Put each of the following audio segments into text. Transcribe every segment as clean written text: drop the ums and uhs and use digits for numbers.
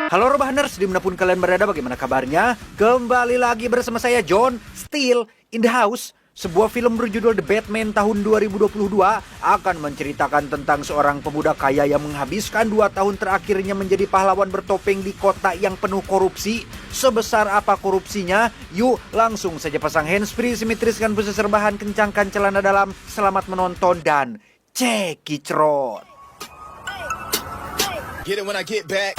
Halo Rebahaners, dimanapun kalian berada, bagaimana kabarnya? Kembali lagi bersama saya John Steele in the house. Sebuah film berjudul The Batman tahun 2022 akan menceritakan tentang seorang pemuda kaya yang menghabiskan 2 tahun terakhirnya menjadi pahlawan bertopeng di kota yang penuh korupsi. Sebesar apa korupsinya? Yuk langsung saja pasang handsfree, simetriskan busa serbahan, kencangkan celana dalam. Selamat menonton dan cekicrot. Get it when I get back.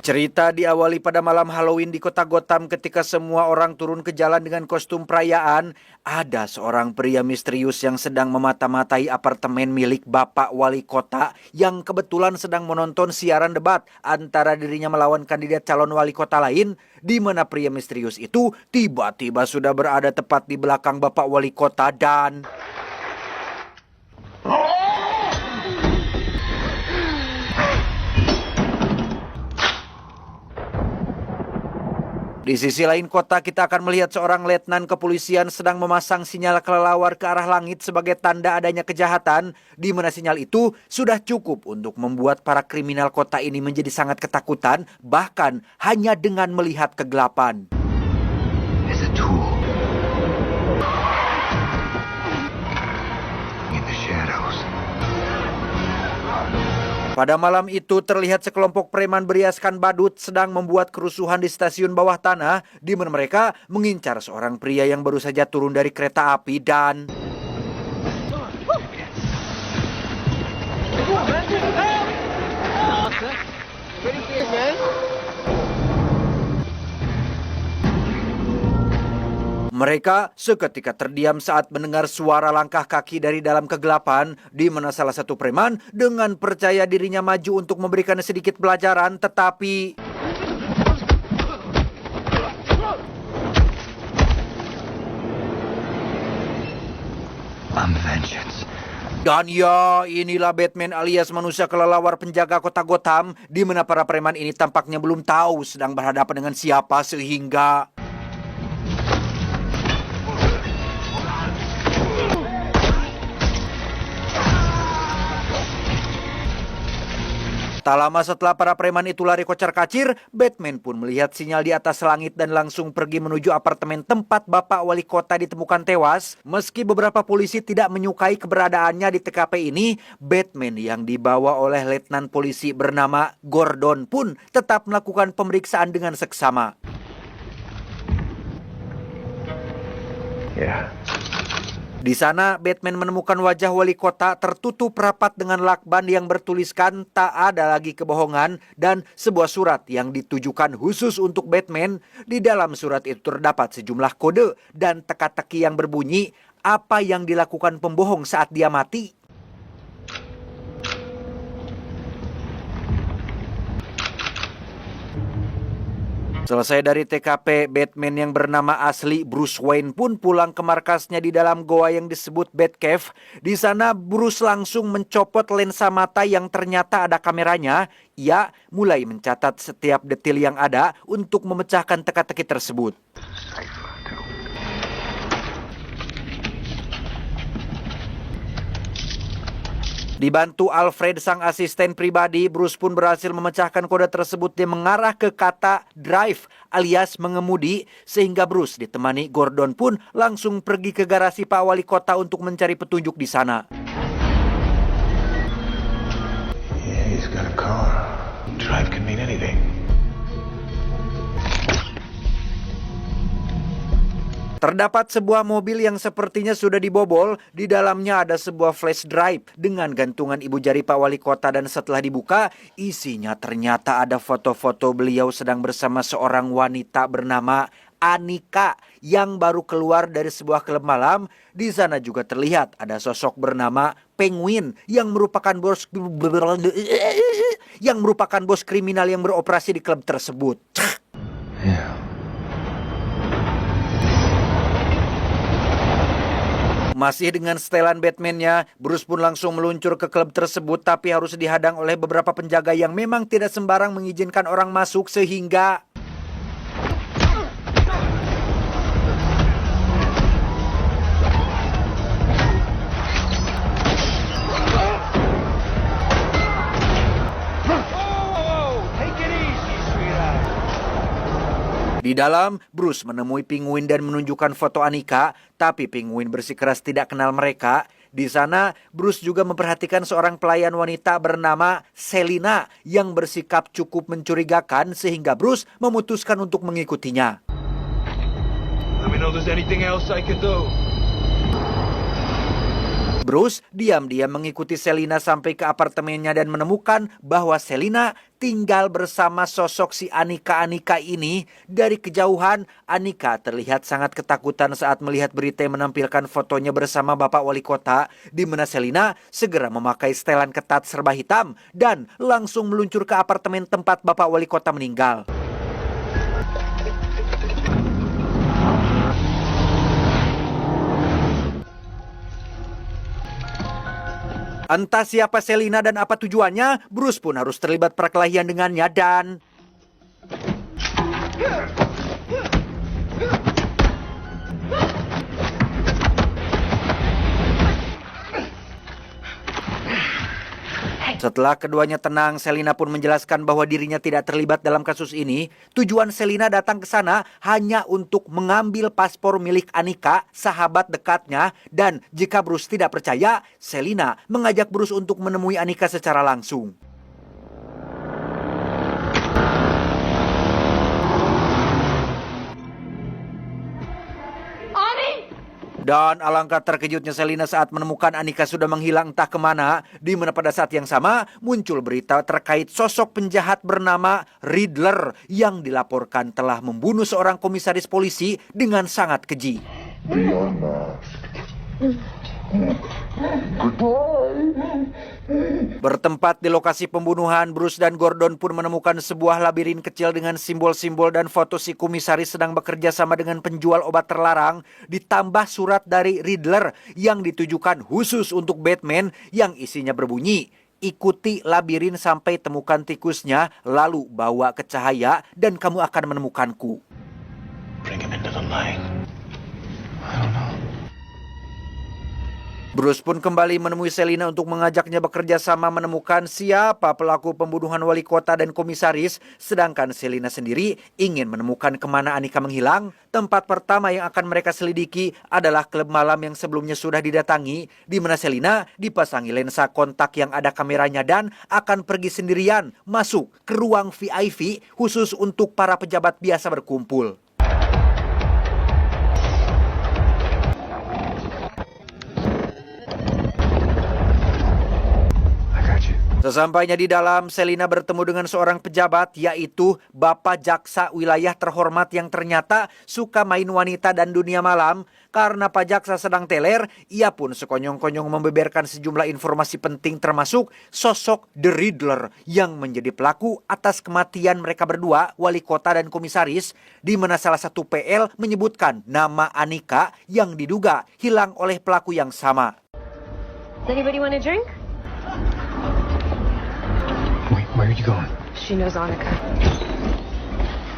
Cerita diawali pada malam Halloween di kota Gotham ketika semua orang turun ke jalan dengan kostum perayaan. Ada seorang pria misterius yang sedang memata-matai apartemen milik Bapak Wali Kota yang kebetulan sedang menonton siaran debat antara dirinya melawan kandidat calon wali kota lain, di mana pria misterius itu tiba-tiba sudah berada tepat di belakang Bapak Wali Kota dan... Di sisi lain kota, kita akan melihat seorang letnan kepolisian sedang memasang sinyal kelelawar ke arah langit sebagai tanda adanya kejahatan, di mana sinyal itu sudah cukup untuk membuat para kriminal kota ini menjadi sangat ketakutan, bahkan hanya dengan melihat kegelapan. As a tool in the shadows. Pada malam itu terlihat sekelompok preman beriaskan badut sedang membuat kerusuhan di stasiun bawah tanah, di mana mereka mengincar seorang pria yang baru saja turun dari kereta api dan... Mereka seketika terdiam saat mendengar suara langkah kaki dari dalam kegelapan, di mana salah satu preman dengan percaya dirinya maju untuk memberikan sedikit pelajaran, tetapi... I'm vengeance. Dan ya, inilah Batman alias manusia kelelawar penjaga kota Gotham, di mana para preman ini tampaknya belum tahu sedang berhadapan dengan siapa sehingga... Tak lama setelah para preman itu lari kocar-kacir, Batman pun melihat sinyal di atas langit dan langsung pergi menuju apartemen tempat Bapak Wali Kota ditemukan tewas. Meski beberapa polisi tidak menyukai keberadaannya di TKP ini, Batman yang dibawa oleh letnan polisi bernama Gordon pun tetap melakukan pemeriksaan dengan seksama. Yeah. Di sana, Batman menemukan wajah wali kota tertutup rapat dengan lakban yang bertuliskan tak ada lagi kebohongan dan sebuah surat yang ditujukan khusus untuk Batman. Di dalam surat itu terdapat sejumlah kode dan teka-teki yang berbunyi, apa yang dilakukan pembohong saat dia mati. Selesai dari TKP, Batman yang bernama asli Bruce Wayne pun pulang ke markasnya di dalam goa yang disebut Batcave. Di sana Bruce langsung mencopot lensa mata yang ternyata ada kameranya. Ia mulai mencatat setiap detil yang ada untuk memecahkan teka-teki tersebut. Dibantu Alfred sang asisten pribadi, Bruce pun berhasil memecahkan kode tersebut yang mengarah ke kata drive alias mengemudi, sehingga Bruce ditemani Gordon pun langsung pergi ke garasi Pak Wali Kota untuk mencari petunjuk di sana. Yeah, he's got a car. Drive can mean anything. Terdapat sebuah mobil yang sepertinya sudah dibobol. Di dalamnya ada sebuah flash drive dengan gantungan ibu jari Pak Wali Kota, dan setelah dibuka, isinya ternyata ada foto-foto beliau sedang bersama seorang wanita bernama Anika yang baru keluar dari sebuah klub malam. Di sana juga terlihat ada sosok bernama Penguin yang merupakan bos kriminal yang beroperasi di klub tersebut. Yeah. Masih dengan setelan Batman-nya, Bruce pun langsung meluncur ke klub tersebut tapi harus dihadang oleh beberapa penjaga yang memang tidak sembarang mengizinkan orang masuk sehingga di dalam, Bruce menemui Penguin dan menunjukkan foto Annika, tapi Penguin bersikeras tidak kenal mereka. Di sana, Bruce juga memperhatikan seorang pelayan wanita bernama Selina yang bersikap cukup mencurigakan sehingga Bruce memutuskan untuk mengikutinya. Let me know if there's anything else I can do. Bruce diam-diam mengikuti Selina sampai ke apartemennya dan menemukan bahwa Selina tinggal bersama sosok si Annika ini. Dari kejauhan, Annika terlihat sangat ketakutan saat melihat berita yang menampilkan fotonya bersama Bapak Wali Kota, di mana Selina segera memakai setelan ketat serba hitam dan langsung meluncur ke apartemen tempat Bapak Wali Kota meninggal. Entah siapa Selina dan apa tujuannya, Bruce pun harus terlibat perkelahian dengannya dan setelah keduanya tenang, Selina pun menjelaskan bahwa dirinya tidak terlibat dalam kasus ini. Tujuan Selina datang ke sana hanya untuk mengambil paspor milik Annika, sahabat dekatnya. Dan jika Bruce tidak percaya, Selina mengajak Bruce untuk menemui Annika secara langsung. Dan alangkah terkejutnya Selina saat menemukan Annika sudah menghilang entah kemana, di mana pada saat yang sama muncul berita terkait sosok penjahat bernama Riddler yang dilaporkan telah membunuh seorang komisaris polisi dengan sangat keji. Beyond mask. Bertempat di lokasi pembunuhan, Bruce dan Gordon pun menemukan sebuah labirin kecil dengan simbol-simbol dan foto si komisaris sedang bekerja sama dengan penjual obat terlarang, ditambah surat dari Riddler yang ditujukan khusus untuk Batman yang isinya berbunyi, "Ikuti labirin sampai temukan tikusnya, lalu bawa ke cahaya dan kamu akan menemukanku." Bring him into the light. I don't know. Bruce pun kembali menemui Selina untuk mengajaknya bekerja sama menemukan siapa pelaku pembunuhan wali kota dan komisaris, sedangkan Selina sendiri ingin menemukan kemana Annika menghilang. Tempat pertama yang akan mereka selidiki adalah klub malam yang sebelumnya sudah didatangi, di mana Selina dipasangi lensa kontak yang ada kameranya dan akan pergi sendirian masuk ke ruang VIP khusus untuk para pejabat biasa berkumpul. Sesampainya di dalam, Selina bertemu dengan seorang pejabat, yaitu Bapak Jaksa Wilayah terhormat yang ternyata suka main wanita dan dunia malam. Karena Pak Jaksa sedang teler, ia pun sekonyong-konyong membeberkan sejumlah informasi penting termasuk sosok The Riddler yang menjadi pelaku atas kematian mereka berdua, wali kota dan komisaris, di mana salah satu PL menyebutkan nama Annika yang diduga hilang oleh pelaku yang sama. Anybody want a drink? Where are you going? She knows Annika.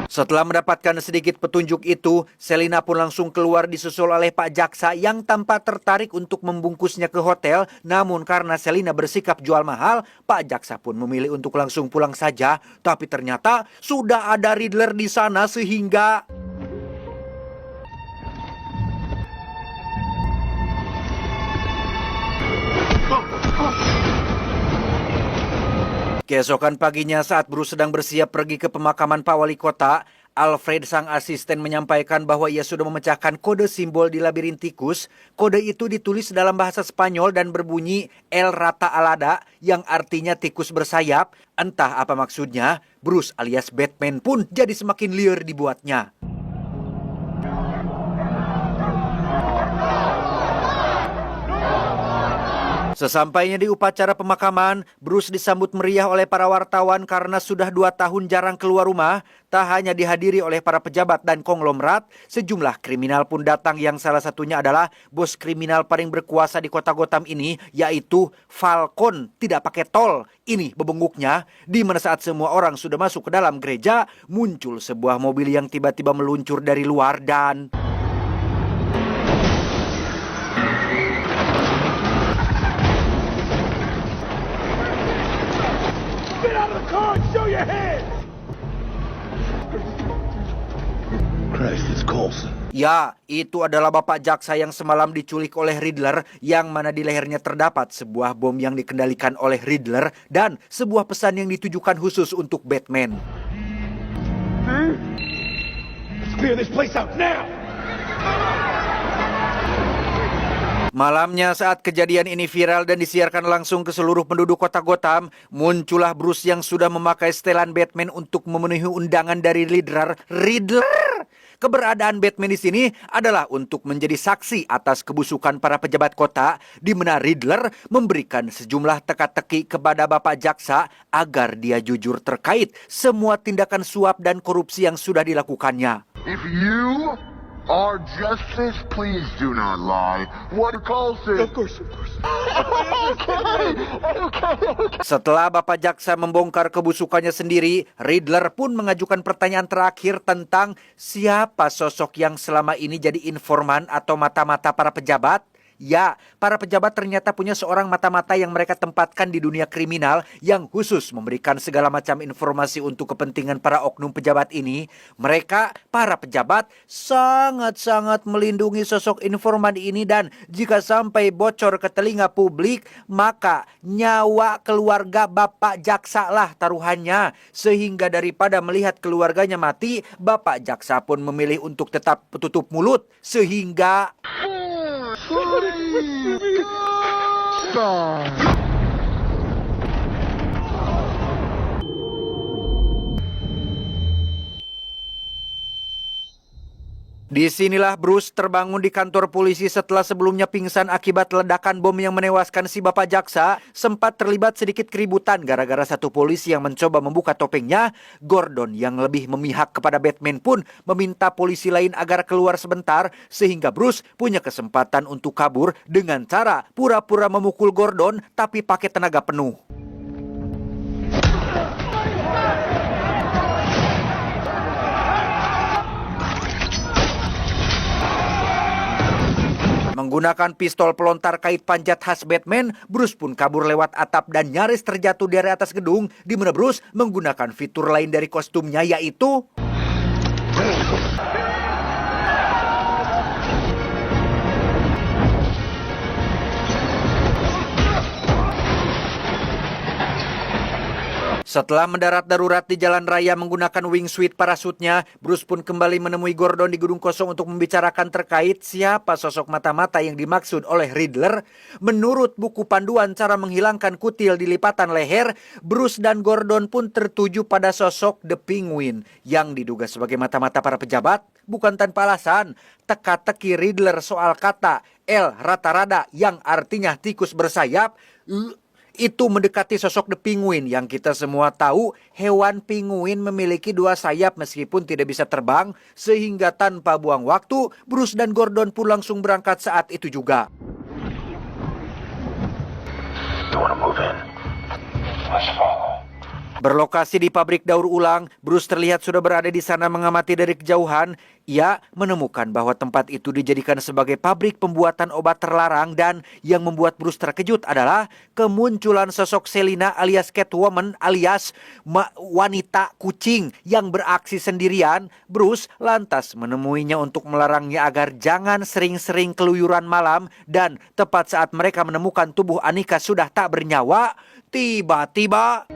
Setelah mendapatkan sedikit petunjuk itu, Selina pun langsung keluar disusul oleh Pak Jaksa yang tampak tertarik untuk membungkusnya ke hotel. Namun karena Selina bersikap jual mahal, Pak Jaksa pun memilih untuk langsung pulang saja. Tapi ternyata sudah ada Riddler di sana sehingga keesokan paginya saat Bruce sedang bersiap pergi ke pemakaman Pak Wali Kota, Alfred sang asisten menyampaikan bahwa ia sudah memecahkan kode simbol di labirin tikus. Kode itu ditulis dalam bahasa Spanyol dan berbunyi El Rata Alada yang artinya tikus bersayap. Entah apa maksudnya, Bruce alias Batman pun jadi semakin liar dibuatnya. Sesampainya di upacara pemakaman, Bruce disambut meriah oleh para wartawan karena sudah 2 tahun jarang keluar rumah. Tak hanya dihadiri oleh para pejabat dan konglomerat, sejumlah kriminal pun datang yang salah satunya adalah bos kriminal paling berkuasa di kota Gotham ini, yaitu Falcon. Tidak pakai tol. Ini bebenguknya, di mana saat semua orang sudah masuk ke dalam gereja, muncul sebuah mobil yang tiba-tiba meluncur dari luar dan... Get out of the car and show your head! Christ, it's Coulson. Ya, itu adalah Bapak Jaksa yang semalam diculik oleh Riddler, yang mana di lehernya terdapat sebuah bom yang dikendalikan oleh Riddler dan sebuah pesan yang ditujukan khusus untuk Batman. Let's clear this place out now! Malamnya saat kejadian ini viral dan disiarkan langsung ke seluruh penduduk kota Gotham, muncullah Bruce yang sudah memakai setelan Batman untuk memenuhi undangan dari Riddler. Keberadaan Batman di sini adalah untuk menjadi saksi atas kebusukan para pejabat kota, di mana Riddler memberikan sejumlah teka-teki kepada Bapak Jaksa agar dia jujur terkait semua tindakan suap dan korupsi yang sudah dilakukannya. If you are justice, please do not lie. What Coulson? Of course. Setelah Bapak Jaksa membongkar kebusukannya sendiri, Riddler pun mengajukan pertanyaan terakhir tentang siapa sosok yang selama ini jadi informan atau mata-mata para pejabat. Ya, para pejabat ternyata punya seorang mata-mata yang mereka tempatkan di dunia kriminal yang khusus memberikan segala macam informasi untuk kepentingan para oknum pejabat ini. Mereka, para pejabat, sangat-sangat melindungi sosok informan ini dan jika sampai bocor ke telinga publik, maka nyawa keluarga Bapak Jaksa lah taruhannya. Sehingga daripada melihat keluarganya mati, Bapak Jaksa pun memilih untuk tetap tutup mulut. Sehingga... Disinilah Bruce terbangun di kantor polisi setelah sebelumnya pingsan akibat ledakan bom yang menewaskan si Bapak Jaksa. Sempat terlibat sedikit keributan gara-gara satu polisi yang mencoba membuka topengnya. Gordon yang lebih memihak kepada Batman pun meminta polisi lain agar keluar sebentar, sehingga Bruce punya kesempatan untuk kabur dengan cara pura-pura memukul Gordon tapi pakai tenaga penuh. Menggunakan pistol pelontar kait panjat khas Batman, Bruce pun kabur lewat atap dan nyaris terjatuh dari atas gedung, di mana Bruce menggunakan fitur lain dari kostumnya, yaitu... Setelah mendarat darurat di jalan raya menggunakan wingsuit parasutnya, Bruce pun kembali menemui Gordon di gedung kosong untuk membicarakan terkait siapa sosok mata-mata yang dimaksud oleh Riddler. Menurut buku panduan cara menghilangkan kutil di lipatan leher, Bruce dan Gordon pun tertuju pada sosok The Penguin yang diduga sebagai mata-mata para pejabat. Bukan tanpa alasan, teka-teki Riddler soal kata El Ratarada yang artinya tikus bersayap, itu mendekati sosok The Penguin yang kita semua tahu hewan penguin memiliki 2 sayap meskipun tidak bisa terbang, sehingga tanpa buang waktu Bruce dan Gordon pun langsung berangkat saat itu juga. You wanna move in? Let's follow. Berlokasi di pabrik daur ulang, Bruce terlihat sudah berada di sana mengamati dari kejauhan. Ia menemukan bahwa tempat itu dijadikan sebagai pabrik pembuatan obat terlarang dan yang membuat Bruce terkejut adalah kemunculan sosok Selina alias Catwoman alias wanita kucing yang beraksi sendirian. Bruce lantas menemuinya untuk melarangnya agar jangan sering-sering keluyuran malam dan tepat saat mereka menemukan tubuh Annika sudah tak bernyawa, tiba-tiba...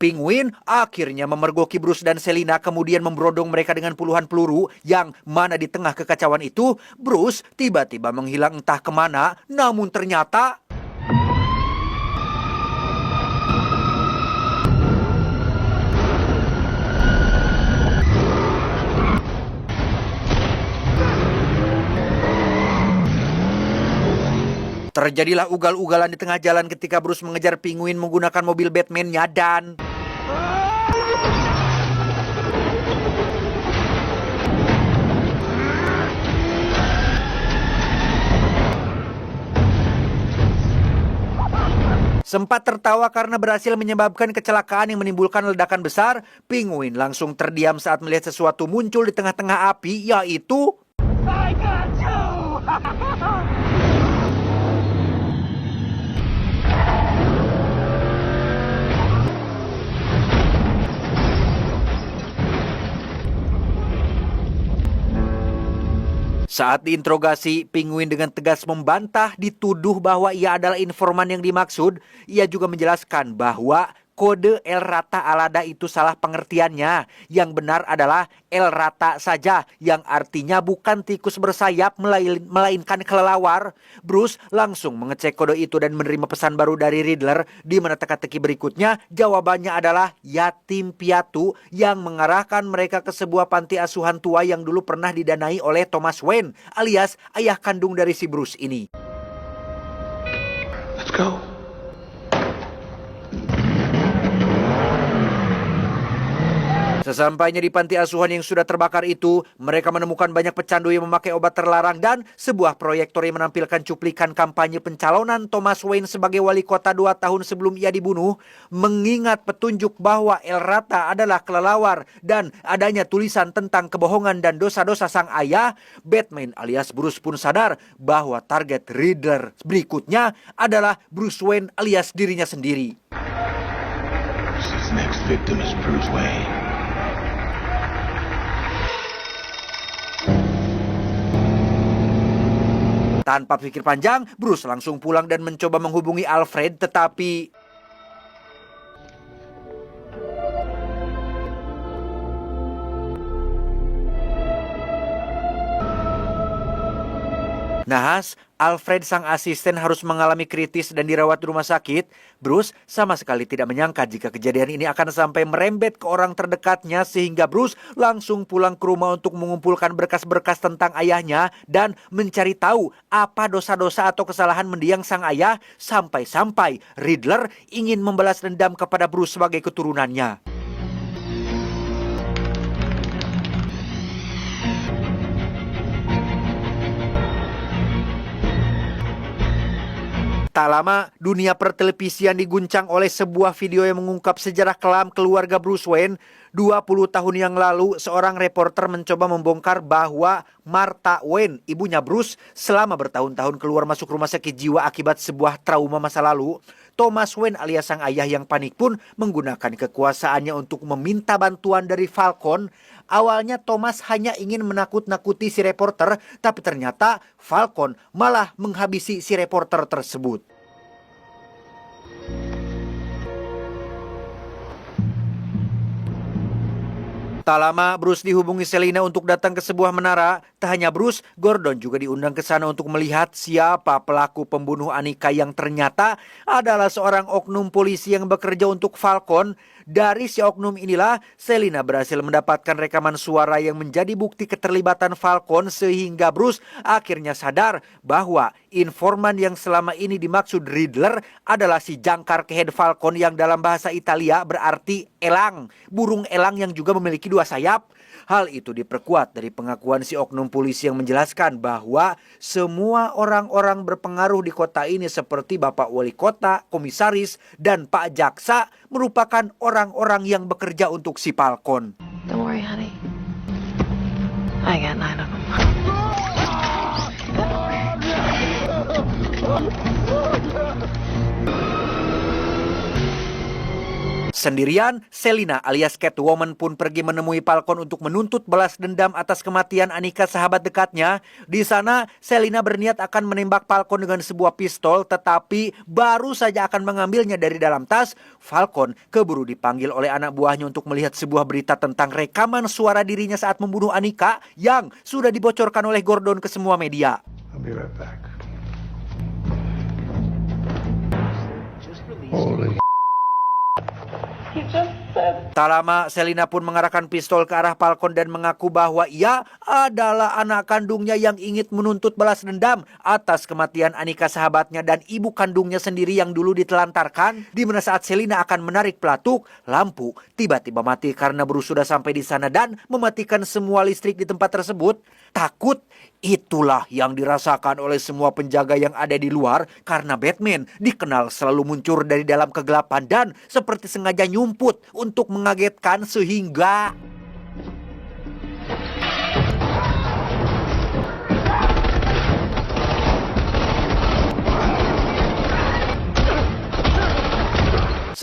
Penguin akhirnya memergoki Bruce dan Selina, kemudian memberondong mereka dengan puluhan peluru yang mana di tengah kekacauan itu Bruce tiba-tiba menghilang entah kemana, namun ternyata... Terjadilah ugal-ugalan di tengah jalan ketika Bruce mengejar Penguin menggunakan mobil Batman-nya dan sempat tertawa karena berhasil menyebabkan kecelakaan yang menimbulkan ledakan besar. Penguin langsung terdiam saat melihat sesuatu muncul di tengah-tengah api, yaitu saat diinterogasi, Penguin dengan tegas membantah dituduh bahwa ia adalah informan yang dimaksud. Ia juga menjelaskan bahwa kode El Rata Alada itu salah pengertiannya. Yang benar adalah El Rata saja, yang artinya bukan tikus bersayap melainkan kelelawar. Bruce langsung mengecek kode itu dan menerima pesan baru dari Riddler, di mana teka-teki berikutnya jawabannya adalah yatim piatu yang mengarahkan mereka ke sebuah panti asuhan tua yang dulu pernah didanai oleh Thomas Wayne alias ayah kandung dari si Bruce ini. Let's go. Sesampainya di panti asuhan yang sudah terbakar itu, mereka menemukan banyak pecandu yang memakai obat terlarang dan sebuah proyektor yang menampilkan cuplikan kampanye pencalonan Thomas Wayne sebagai wali kota 2 tahun sebelum ia dibunuh. Mengingat petunjuk bahwa El Rata adalah kelelawar dan adanya tulisan tentang kebohongan dan dosa-dosa sang ayah, Batman alias Bruce pun sadar bahwa target Riddler berikutnya adalah Bruce Wayne alias dirinya sendiri. His next victim is Bruce Wayne. Tanpa pikir panjang, Bruce langsung pulang dan mencoba menghubungi Alfred, tetapi nahas, Alfred sang asisten harus mengalami kritis dan dirawat di rumah sakit. Bruce sama sekali tidak menyangka jika kejadian ini akan sampai merembet ke orang terdekatnya, sehingga Bruce langsung pulang ke rumah untuk mengumpulkan berkas-berkas tentang ayahnya dan mencari tahu apa dosa-dosa atau kesalahan mendiang sang ayah, sampai-sampai Riddler ingin membalas dendam kepada Bruce sebagai keturunannya. Tak lama, dunia pertelevisian diguncang oleh sebuah video yang mengungkap sejarah kelam keluarga Bruce Wayne. 20 tahun yang lalu, seorang reporter mencoba membongkar bahwa Martha Wayne, ibunya Bruce, selama bertahun-tahun keluar masuk rumah sakit jiwa akibat sebuah trauma masa lalu. Thomas Wayne alias sang ayah yang panik pun menggunakan kekuasaannya untuk meminta bantuan dari Falcon. Awalnya Thomas hanya ingin menakut-nakuti si reporter, tapi ternyata Falcon malah menghabisi si reporter tersebut. Tak lama, Bruce dihubungi Selina untuk datang ke sebuah menara. Tak hanya Bruce, Gordon juga diundang ke sana untuk melihat siapa pelaku pembunuh Annika yang ternyata adalah seorang oknum polisi yang bekerja untuk Falcon. Dari si oknum inilah, Selina berhasil mendapatkan rekaman suara yang menjadi bukti keterlibatan Falcon, sehingga Bruce akhirnya sadar bahwa informan yang selama ini dimaksud Riddler adalah si jangkar kehead Falcon yang dalam bahasa Italia berarti elang, burung elang yang juga memiliki 2 sayap. Hal itu diperkuat dari pengakuan si oknum polisi yang menjelaskan bahwa semua orang-orang berpengaruh di kota ini seperti Bapak Wali Kota, Komisaris, dan Pak Jaksa merupakan orang-orang yang bekerja untuk si Falcon. Don't worry, honey. I got 9 of them. Sendirian, Selina alias Catwoman pun pergi menemui Falcon untuk menuntut balas dendam atas kematian Annika, sahabat dekatnya. Di sana, Selina berniat akan menembak Falcon dengan sebuah pistol, tetapi baru saja akan mengambilnya dari dalam tas, Falcon keburu dipanggil oleh anak buahnya untuk melihat sebuah berita tentang rekaman suara dirinya saat membunuh Annika yang sudah dibocorkan oleh Gordon ke semua media. I'll be right back. Holy Tak lama, Selina pun mengarahkan pistol ke arah Falcon dan mengaku bahwa ia adalah anak kandungnya yang ingin menuntut balas dendam atas kematian Anika sahabatnya dan ibu kandungnya sendiri yang dulu ditelantarkan. Di mana saat Selina akan menarik pelatuk, lampu tiba-tiba mati karena Bruce sudah sampai di sana dan mematikan semua listrik di tempat tersebut. Takut, itulah yang dirasakan oleh semua penjaga yang ada di luar karena Batman dikenal selalu muncul dari dalam kegelapan dan seperti sengaja nyumput untuk mengagetkan sehingga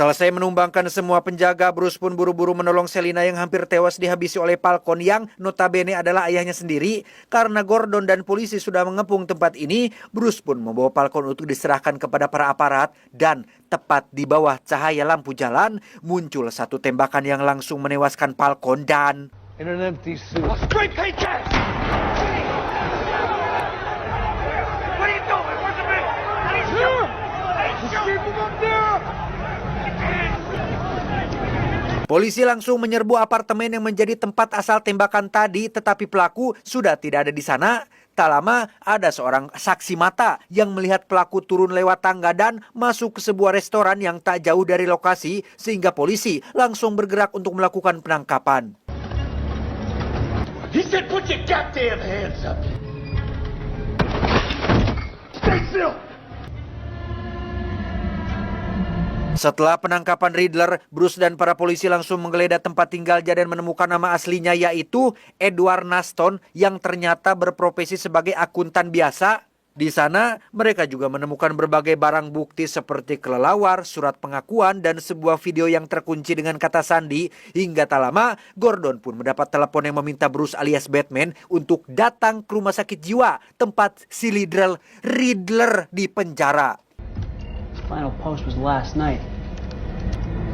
selesai menumbangkan semua penjaga, Bruce pun buru-buru menolong Selina yang hampir tewas dihabisi oleh Falcon yang notabene adalah ayahnya sendiri. Karena Gordon dan polisi sudah mengepung tempat ini, Bruce pun membawa Falcon untuk diserahkan kepada para aparat dan tepat di bawah cahaya lampu jalan muncul satu tembakan yang langsung menewaskan Falcon dan In an empty suit. polisi langsung menyerbu apartemen yang menjadi tempat asal tembakan tadi, tetapi pelaku sudah tidak ada di sana. Tak lama, ada seorang saksi mata yang melihat pelaku turun lewat tangga dan masuk ke sebuah restoran yang tak jauh dari lokasi, sehingga polisi langsung bergerak untuk melakukan penangkapan. He said, "Put your goddamn hands up." Stay still. Setelah penangkapan Riddler, Bruce dan para polisi langsung menggeledah tempat tinggalnya dan menemukan nama aslinya yaitu Edward Naston yang ternyata berprofesi sebagai akuntan biasa. Di sana, mereka juga menemukan berbagai barang bukti seperti kelelawar, surat pengakuan, dan sebuah video yang terkunci dengan kata sandi. Hingga tak lama, Gordon pun mendapat telepon yang meminta Bruce alias Batman untuk datang ke rumah sakit jiwa tempat si Riddler dipenjara. Final post was last night.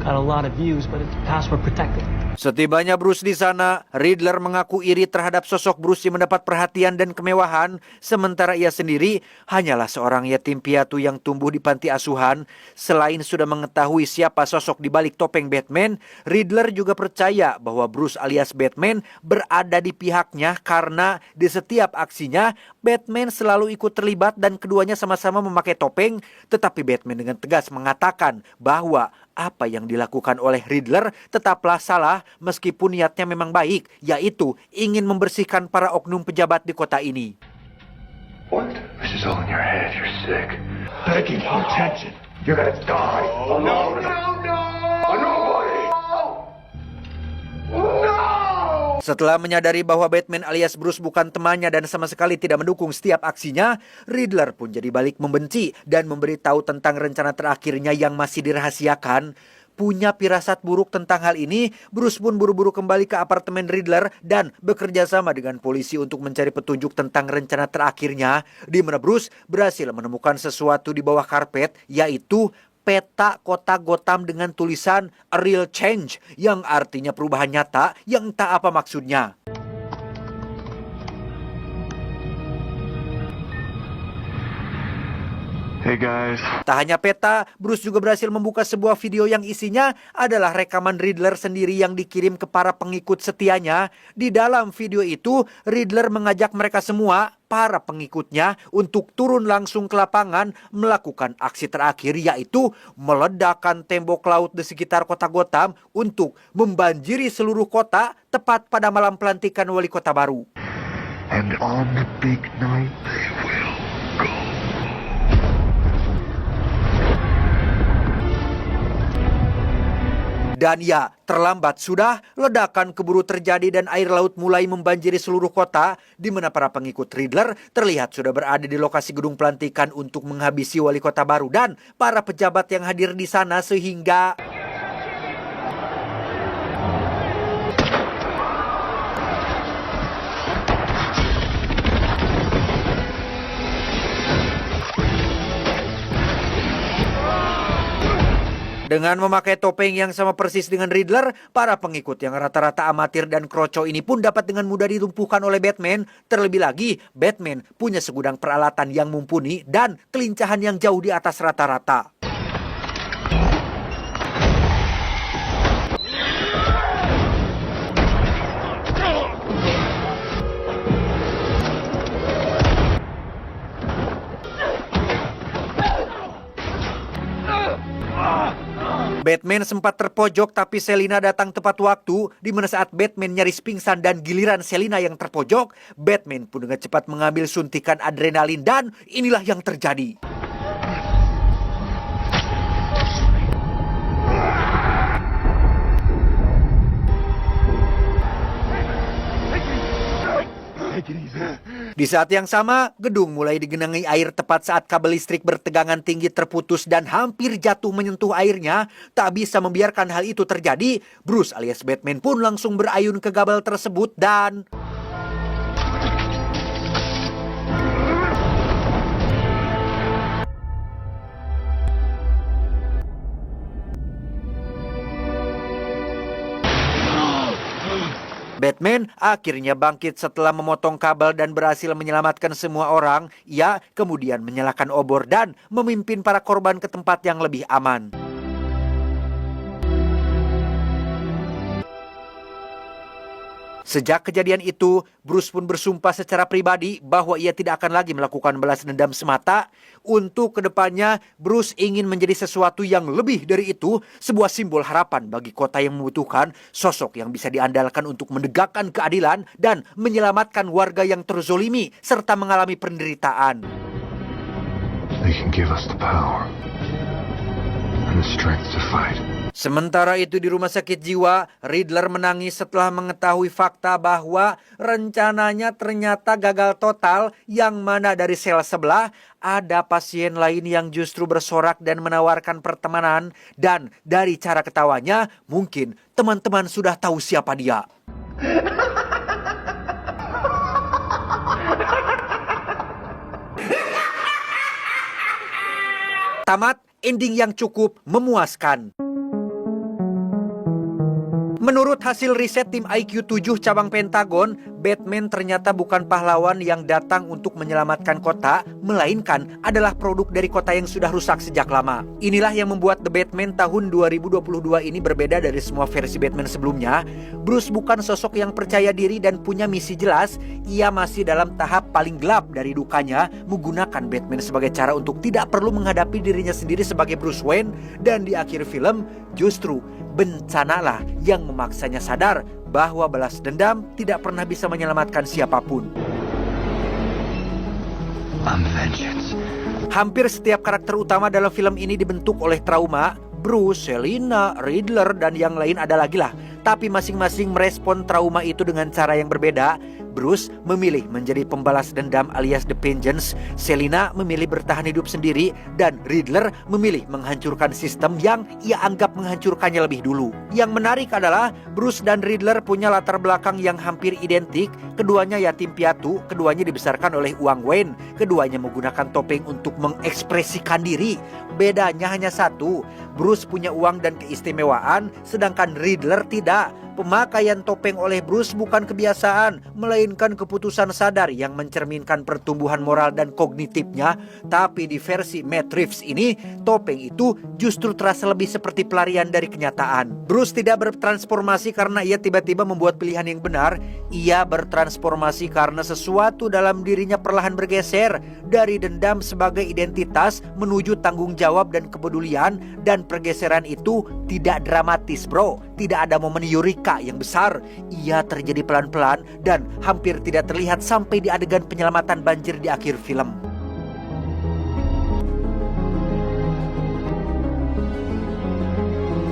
Got a lot of views, but its password protected. Setibanya Bruce di sana, Riddler mengaku iri terhadap sosok Bruce yang mendapat perhatian dan kemewahan, sementara ia sendiri hanyalah seorang yatim piatu yang tumbuh di panti asuhan. Selain sudah mengetahui siapa sosok di balik topeng Batman, Riddler juga percaya bahwa Bruce alias Batman berada di pihaknya karena di setiap aksinya Batman selalu ikut terlibat dan keduanya sama-sama memakai topeng, tetapi Batman dengan tegas mengatakan bahwa apa yang dilakukan oleh Riddler tetaplah salah meskipun niatnya memang baik, yaitu ingin membersihkan para oknum pejabat di kota ini. What? This is all in your head. You're sick. Begging for attention. You're gonna die alone. No! Nobody! No! Setelah menyadari bahwa Batman alias Bruce bukan temannya dan sama sekali tidak mendukung setiap aksinya, Riddler pun jadi balik membenci dan memberitahu tentang rencana terakhirnya yang masih dirahasiakan. Punya firasat buruk tentang hal ini, Bruce pun buru-buru kembali ke apartemen Riddler dan bekerja sama dengan polisi untuk mencari petunjuk tentang rencana terakhirnya, di mana Bruce berhasil menemukan sesuatu di bawah karpet, yaitu peta kota Gotham dengan tulisan "A Real Change" yang artinya perubahan nyata yang tak apa maksudnya. Hey guys. Tak hanya peta, Bruce juga berhasil membuka sebuah video yang isinya adalah rekaman Riddler sendiri yang dikirim ke para pengikut setianya. Di dalam video itu, Riddler mengajak mereka semua, para pengikutnya, untuk turun langsung ke lapangan melakukan aksi terakhir, yaitu meledakkan tembok laut di sekitar kota Gotham untuk membanjiri seluruh kota tepat pada malam pelantikan wali kota baru. And on the big night they will go. Dan ya, terlambat sudah, ledakan keburu terjadi dan air laut mulai membanjiri seluruh kota, di mana para pengikut Riddler terlihat sudah berada di lokasi gedung pelantikan untuk menghabisi wali kota baru dan para pejabat yang hadir di sana sehingga dengan memakai topeng yang sama persis dengan Riddler, para pengikut yang rata-rata amatir dan kroco ini pun dapat dengan mudah dilumpuhkan oleh Batman. Terlebih lagi, Batman punya segudang peralatan yang mumpuni dan kelincahan yang jauh di atas rata-rata. Batman sempat terpojok tapi Selina datang tepat waktu, di mana saat Batman nyaris pingsan dan giliran Selina yang terpojok, Batman pun dengan cepat mengambil suntikan adrenalin dan inilah yang terjadi. Di saat yang sama, gedung mulai digenangi air tepat saat kabel listrik bertegangan tinggi terputus dan hampir jatuh menyentuh airnya. Tak bisa membiarkan hal itu terjadi, Bruce alias Batman pun langsung berayun ke kabel tersebut dan... Batman akhirnya bangkit setelah memotong kabel dan berhasil menyelamatkan semua orang. Ia kemudian menyalakan obor dan memimpin para korban ke tempat yang lebih aman. Sejak kejadian itu, Bruce pun bersumpah secara pribadi bahwa ia tidak akan lagi melakukan balas dendam semata. Untuk kedepannya, Bruce ingin menjadi sesuatu yang lebih dari itu, sebuah simbol harapan bagi kota yang membutuhkan sosok yang bisa diandalkan untuk menegakkan keadilan dan menyelamatkan warga yang terzolimi serta mengalami penderitaan. They can give us the power and the strength to fight. Sementara itu di rumah sakit jiwa, Riddler menangis setelah mengetahui fakta bahwa rencananya ternyata gagal total, yang mana dari sel sebelah ada pasien lain yang justru bersorak dan menawarkan pertemanan. Dan dari cara ketawanya, mungkin teman-teman sudah tahu siapa dia. Tamat, ending yang cukup memuaskan. Menurut hasil riset tim IQ 7 cabang Pentagon, Batman ternyata bukan pahlawan yang datang untuk menyelamatkan kota, melainkan adalah produk dari kota yang sudah rusak sejak lama. Inilah yang membuat The Batman tahun 2022 ini berbeda dari semua versi Batman sebelumnya. Bruce bukan sosok yang percaya diri dan punya misi jelas. Ia masih dalam tahap paling gelap dari dukanya, menggunakan Batman sebagai cara untuk tidak perlu menghadapi dirinya sendiri sebagai Bruce Wayne. Dan di akhir film, justru bencanalah yang memaksanya sadar bahwa balas dendam tidak pernah bisa menyelamatkan siapapun. Vengeance. Hampir setiap karakter utama dalam film ini dibentuk oleh trauma. Bruce, Selina, Riddler, dan yang lain ada lagi lah. Tapi masing-masing merespon trauma itu dengan cara yang berbeda. Bruce memilih menjadi pembalas dendam alias The Vengeance, Selina memilih bertahan hidup sendiri, dan Riddler memilih menghancurkan sistem yang ia anggap menghancurkannya lebih dulu. Yang menarik adalah Bruce dan Riddler punya latar belakang yang hampir identik. Keduanya yatim piatu, keduanya dibesarkan oleh uang Wayne, keduanya menggunakan topeng untuk mengekspresikan diri. Bedanya hanya satu, Bruce punya uang dan keistimewaan, sedangkan Riddler tidak. Pemakaian topeng oleh Bruce bukan kebiasaan, melainkan keputusan sadar yang mencerminkan pertumbuhan moral dan kognitifnya. Tapi di versi Matt Reeves ini, topeng itu justru terasa lebih seperti pelarian dari kenyataan. Bruce tidak bertransformasi karena ia tiba-tiba membuat pilihan yang benar. Ia bertransformasi karena sesuatu dalam dirinya perlahan bergeser dari dendam sebagai identitas menuju tanggung jawab dan kepedulian. Dan pergeseran itu tidak dramatis, bro. Tidak ada momen eureka yang besar. Ia terjadi pelan-pelan dan hampir tidak terlihat sampai di adegan penyelamatan banjir di akhir film.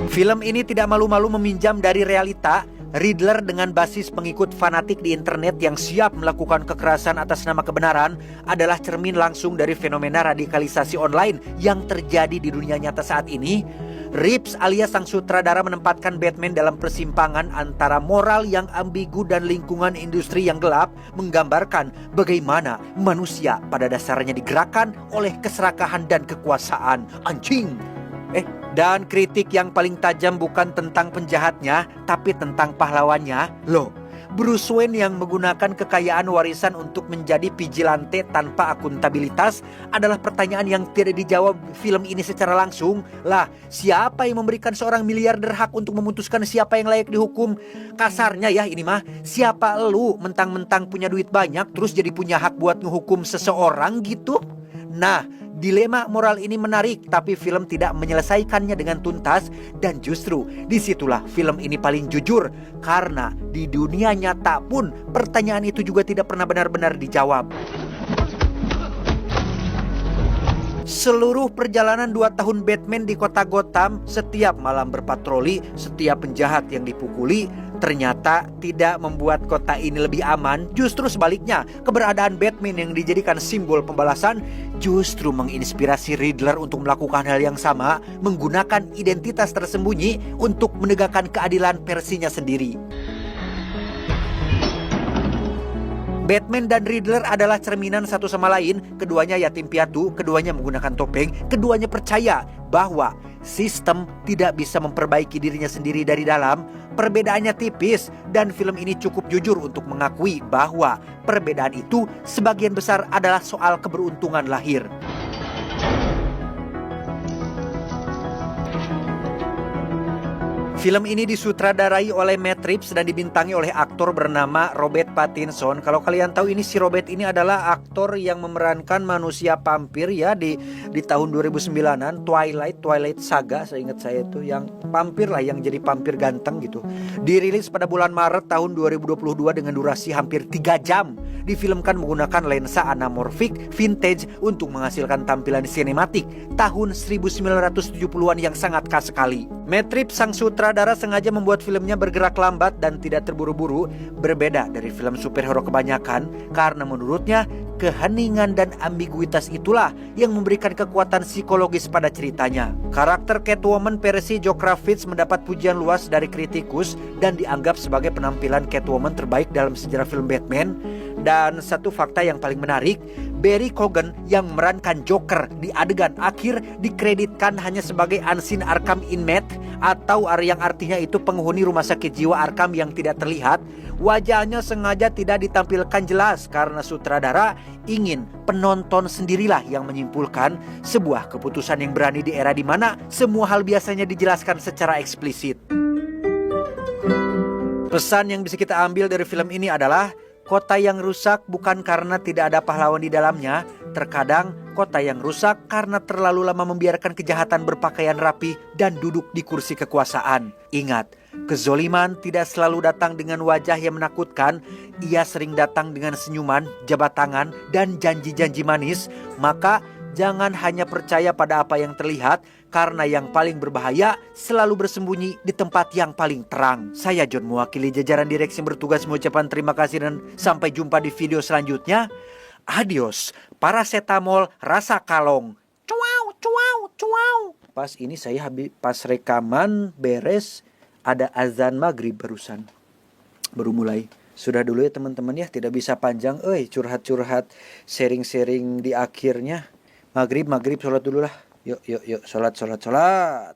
Film ini tidak malu-malu meminjam dari realita. Riddler dengan basis pengikut fanatik di internet yang siap melakukan kekerasan atas nama kebenaran adalah cermin langsung dari fenomena radikalisasi online yang terjadi di dunia nyata saat ini. Reeves alias sang sutradara menempatkan Batman dalam persimpangan antara moral yang ambigu dan lingkungan industri yang gelap, menggambarkan bagaimana manusia pada dasarnya digerakkan oleh keserakahan dan kekuasaan. Anjing! Dan kritik yang paling tajam bukan tentang penjahatnya, tapi tentang pahlawannya. Loh, Bruce Wayne yang menggunakan kekayaan warisan untuk menjadi vigilante tanpa akuntabilitas adalah pertanyaan yang tidak dijawab film ini secara langsung. Lah, siapa yang memberikan seorang miliarder hak untuk memutuskan siapa yang layak dihukum? Kasarnya ya ini mah, siapa lu mentang-mentang punya duit banyak terus jadi punya hak buat ngehukum seseorang gitu? Nah, Dilema moral ini menarik, tapi film tidak menyelesaikannya dengan tuntas. Dan justru disitulah film ini paling jujur, karena di dunia nyata pun pertanyaan itu juga tidak pernah benar-benar dijawab. Seluruh perjalanan 2 tahun Batman di kota Gotham, setiap malam berpatroli, setiap penjahat yang dipukuli, ternyata tidak membuat kota ini lebih aman. Justru sebaliknya, keberadaan Batman yang dijadikan simbol pembalasan justru menginspirasi Riddler untuk melakukan hal yang sama, menggunakan identitas tersembunyi untuk menegakkan keadilan versinya sendiri. Batman dan Riddler adalah cerminan satu sama lain. Keduanya yatim piatu, keduanya menggunakan topeng, keduanya percaya bahwa sistem tidak bisa memperbaiki dirinya sendiri dari dalam. Perbedaannya tipis, dan film ini cukup jujur untuk mengakui bahwa perbedaan itu sebagian besar adalah soal keberuntungan lahir. Film ini disutradarai oleh Matt Reeves dan dibintangi oleh aktor bernama Robert Pattinson. Kalau kalian tahu, ini si Robert ini adalah aktor yang memerankan manusia vampir ya di tahun 2009-an, Twilight Saga, seingat saya itu yang vampir lah, yang jadi vampir ganteng gitu. Dirilis pada bulan Maret tahun 2022 dengan durasi hampir 3 jam. Difilmkan menggunakan lensa anamorfik vintage untuk menghasilkan tampilan sinematik tahun 1970-an yang sangat khas sekali. Matt Reeves, sang sutradara, sengaja membuat filmnya bergerak lambat dan tidak terburu-buru, berbeda dari film superhero kebanyakan, karena menurutnya keheningan dan ambiguitas itulah yang memberikan kekuatan psikologis pada ceritanya. Karakter Catwoman versi Zoe Kravitz mendapat pujian luas dari kritikus dan dianggap sebagai penampilan Catwoman terbaik dalam sejarah film Batman. Dan satu fakta yang paling menarik, Barry Keoghan yang memerankan Joker di adegan akhir dikreditkan hanya sebagai unseen Arkham inmate, atau yang artinya itu penghuni rumah sakit jiwa Arkham yang tidak terlihat. Wajahnya sengaja tidak ditampilkan jelas karena sutradara ingin penonton sendirilah yang menyimpulkan sebuah keputusan yang berani di era di mana semua hal biasanya dijelaskan secara eksplisit. Pesan yang bisa kita ambil dari film ini adalah kota yang rusak bukan karena tidak ada pahlawan di dalamnya. Terkadang kota yang rusak karena terlalu lama membiarkan kejahatan berpakaian rapi dan duduk di kursi kekuasaan. Ingat, kezoliman tidak selalu datang dengan wajah yang menakutkan. Ia sering datang dengan senyuman, jabat tangan, dan janji-janji manis. Maka jangan hanya percaya pada apa yang terlihat, karena yang paling berbahaya selalu bersembunyi di tempat yang paling terang. Saya John, mewakili jajaran direksi yang bertugas, mengucapkan terima kasih dan sampai jumpa di video selanjutnya. Adios, paracetamol rasa kalong. Cuau, cuau, cuau. Pas ini saya pas rekaman beres, ada azan maghrib baru mulai. Sudah dulu ya teman-teman ya, tidak bisa panjang. Curhat-curhat, sharing-sharing di akhirnya. Maghrib, sholat dulu lah. Yuk, sholat.